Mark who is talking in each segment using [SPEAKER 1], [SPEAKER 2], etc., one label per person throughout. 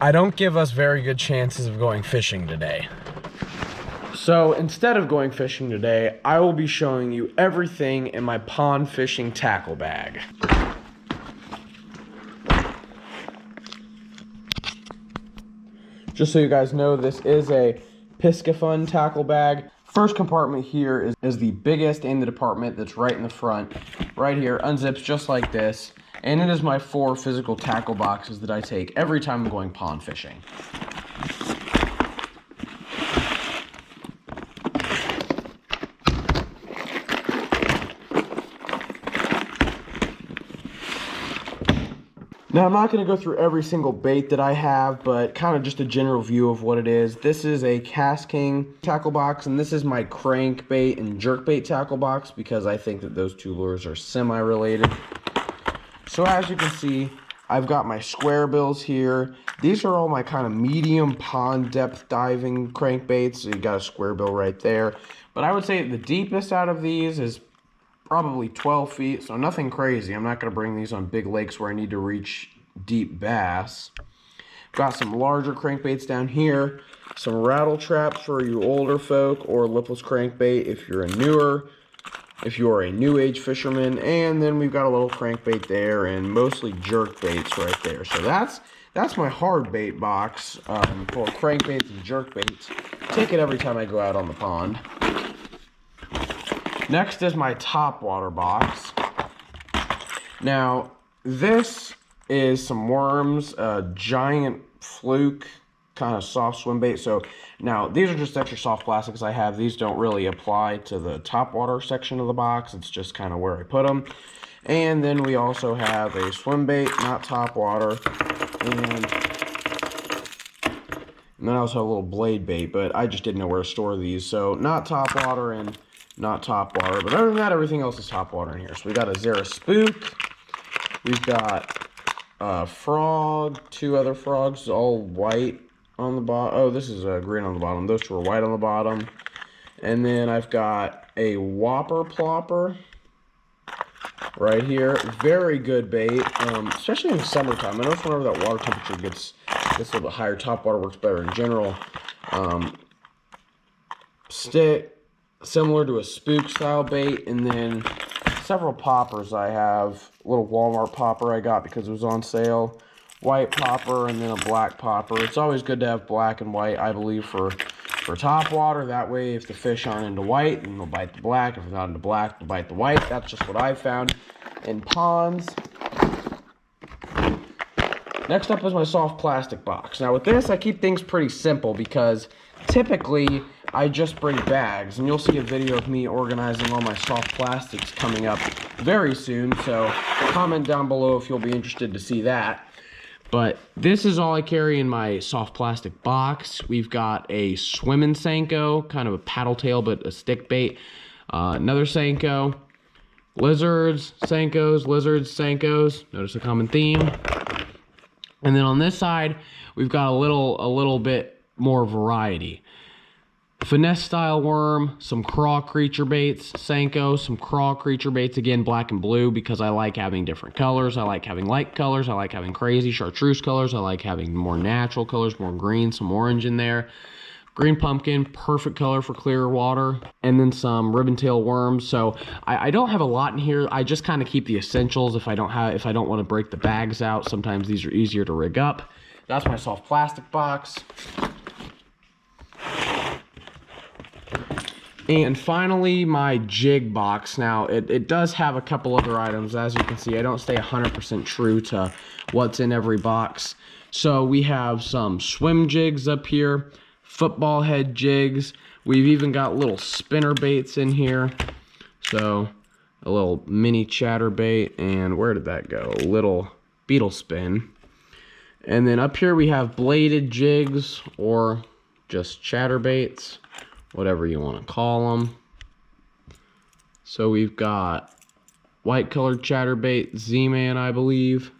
[SPEAKER 1] I don't give us very good chances of going fishing today. So instead of going fishing today, I will be showing you everything in my pond fishing tackle bag. Just so you guys know, this is a Piscafun tackle bag. First compartment here is the biggest in the department that's right in the front. Right here, unzips just like this. And it is my 4 physical tackle boxes that I take every time I'm going pond fishing. Now, I'm not going to go through every single bait that I have, but kind of just a general view of what it is. This is a Cast King tackle box, and this is my crankbait and jerkbait tackle box because I think that those 2 lures are semi-related. So as you can see, I've got my square bills here. These are all my kind of medium pond depth diving crankbaits. So you got a square bill right there. But I would say the deepest out of these is probably 12 feet, so nothing crazy. I'm not going to bring these on big lakes where I need to reach deep bass. Got some larger crankbaits down here, some rattle traps for you older folk, or lipless crankbait if you're a new age fisherman, and then we've got a little crankbait there and mostly jerk baits right there. So that's my hard bait box for crankbaits and jerk baits. Take it every time I go out on the pond. Next is my top water box. Now, this is some worms, a giant fluke, kind of soft swim bait. So now these are just extra soft plastics I have. These don't really apply to the top water section of the box. It's just kind of where I put them. And then we also have a swim bait, not top water. And then I also have a little blade bait, but I just didn't know where to store these. So not top water and not top water, but other than that, everything else is top water in here. So we got a Zara spook, we've got a frog, 2 other frogs, all white on the bottom. Oh, this is green on the bottom. Those 2 are white on the bottom. And then I've got a whopper plopper right here. Very good bait, especially in the summertime. I know whenever that water temperature gets a little bit higher, top water works better in general. Stick. Similar to a spook style bait, and then several poppers I have. A little Walmart popper I got because it was on sale. White popper and then a black popper. It's always good to have black and white, I believe, for top water. That way if the fish aren't into white, then they'll bite the black. If they're not into black, they'll bite the white. That's just what I've found in ponds. Next up is my soft plastic box. Now with this, I keep things pretty simple because typically I just bring bags, and you'll see a video of me organizing all my soft plastics coming up very soon, so comment down below if you'll be interested to see that. But this is all I carry in my soft plastic box. We've got a swimming Senko, kind of a paddle tail but a stick bait, another Senko, lizards, Senkos, notice a common theme. And then on this side, we've got a little bit more variety. Finesse style worm, some craw creature baits, Senko, some craw creature baits, again black and blue because I like having different colors. I like having light colors, I like having crazy chartreuse colors, I like having more natural colors, more green, some orange in there. Green pumpkin, perfect color for clear water. And then some ribbon-tail worms. So I don't have a lot in here. I just kind of keep the essentials if I don't want to break the bags out. Sometimes these are easier to rig up. That's my soft plastic box. And finally, my jig box. Now, it does have a couple other items. As you can see, I don't stay 100% true to what's in every box. So we have some swim jigs up here, football head jigs. We've even got little spinner baits in here. So a little mini chatterbait, and where did that go? A little beetle spin. And then up here we have bladed jigs or just chatterbaits, whatever you want to call them. So we've got white colored chatterbait, Z-Man, I believe.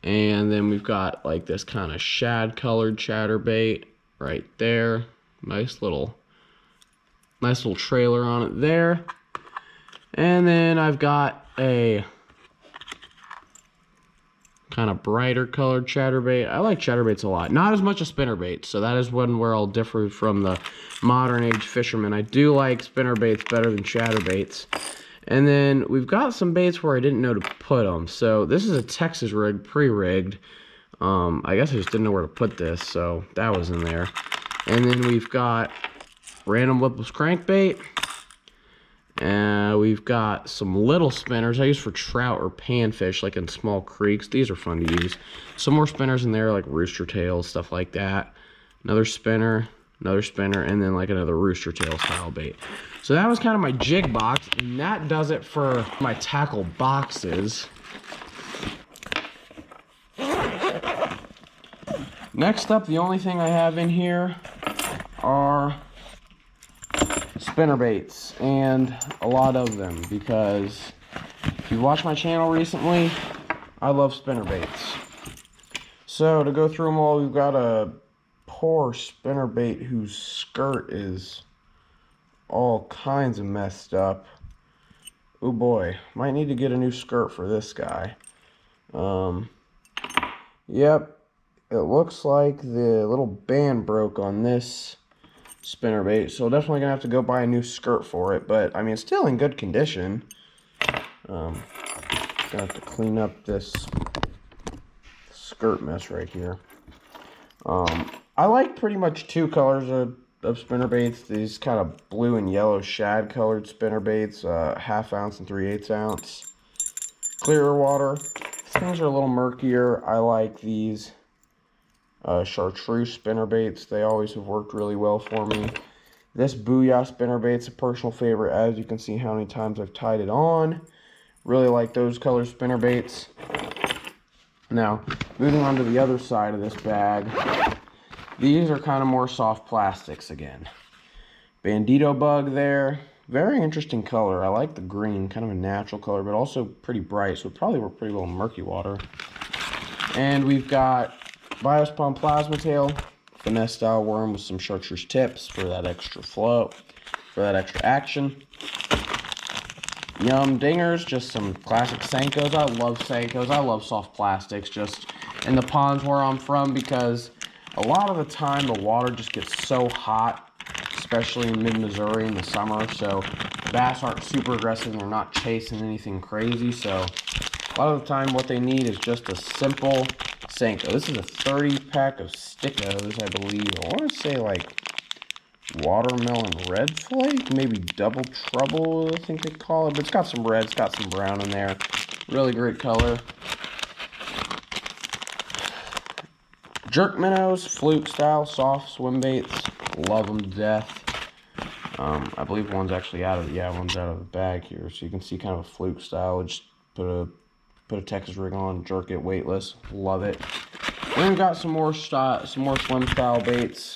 [SPEAKER 1] And then we've got like this kind of shad colored chatterbait right there. Nice little trailer on it there. And then I've got a kind of brighter colored chatterbait. I like chatterbaits a lot. Not as much as spinnerbaits, so that is one where I'll differ from the modern age fisherman. I do like spinnerbaits better than chatterbaits. And then we've got some baits where I didn't know to put them. So this is a Texas rig, pre-rigged. I guess I just didn't know where to put this, so that was in there. And then we've got random lipless crankbait. We've got some little spinners I use for trout or panfish, like in small creeks. These are fun to use. Some more spinners in there, like rooster tails, stuff like that. Another spinner, and then like another rooster tail style bait. So that was kind of my jig box, and that does it for my tackle boxes. Next up, the only thing I have in here are spinner baits, and a lot of them, because if you watched my channel recently, I love spinner baits. So to go through them all, we've got a poor spinner bait whose skirt is all kinds of messed up. Oh boy, might need to get a new skirt for this guy. Yep, it looks like the little band broke on this spinnerbait, so definitely gonna have to go buy a new skirt for it, but I mean, it's still in good condition. Gonna have to clean up this skirt mess right here. I like pretty much two colors of spinnerbaits. These kind of blue and yellow shad colored spinnerbaits, 1/2 ounce and 3/8 ounce. Clearer water. Things are a little murkier. I like these chartreuse spinnerbaits. They always have worked really well for me. This Booyah spinnerbait's a personal favorite, as you can see how many times I've tied it on. Really like those color spinnerbaits. Now, moving on to the other side of this bag, these are kind of more soft plastics again. Bandito bug there. Very interesting color. I like the green, kind of a natural color, but also pretty bright, so it probably work pretty well in murky water. And we've got Biospawn plasma tail, finesse style worm with some chartreuse tips for that extra flow, for that extra action. Yum dingers, just some classic Senkos. I love Senkos. I love soft plastics just in the ponds where I'm from, because a lot of the time the water just gets so hot, especially in mid-Missouri in the summer, so bass aren't super aggressive and they're not chasing anything crazy, so a lot of the time what they need is just a simple Senko. This is a 30 pack of Stickos, I believe. I want to say like watermelon red flake, maybe double trouble, I think they call it, but it's got some red, it's got some brown in there. Really great color. Jerk minnows, fluke style, soft swim baits. Love them to death. I believe one's actually out of the bag here, so you can see kind of a fluke style. Just put a Texas rig on, jerk it weightless. Love it. Then we've got some more swim style baits,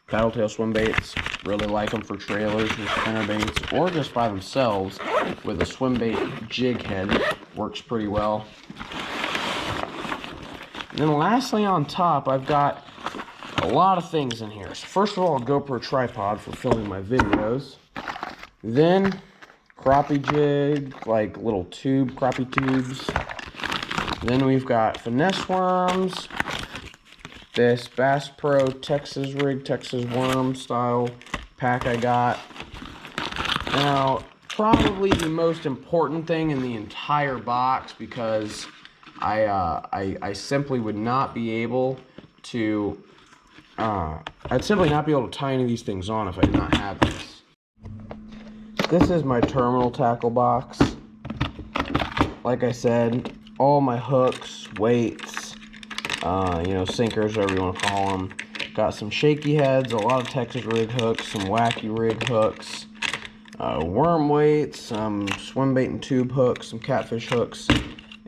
[SPEAKER 1] paddle tail swim baits. Really like them for trailers or spinner baits, or just by themselves with a swim bait jig head. Works pretty well. And then lastly on top, I've got a lot of things in here. So first of all, a GoPro tripod for filming my videos. Then crappie jig, like little crappie tubes. Then we've got finesse worms. This Bass Pro Texas rig, Texas worm style pack I got. Now, probably the most important thing in the entire box, because I simply would not be able to I'd simply not be able to tie any of these things on if I did not have this. This is my terminal tackle box. Like I said, all my hooks, weights, sinkers, whatever you want to call them. Got some shaky heads, a lot of Texas rig hooks, some wacky rig hooks, worm weights, some swim bait and tube hooks, some catfish hooks,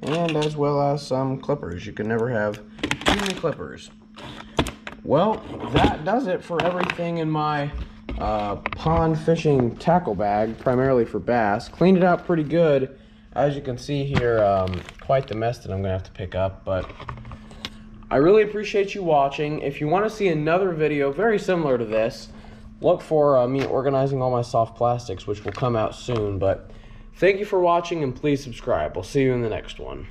[SPEAKER 1] and as well as some clippers. You can never have too many clippers. Well, that does it for everything in my pond fishing tackle bag, primarily for bass. Cleaned it out pretty good. As you can see here, quite the mess that I'm going to have to pick up, but I really appreciate you watching. If you want to see another video very similar to this, look for me organizing all my soft plastics, which will come out soon. But thank you for watching, and please subscribe. We'll see you in the next one.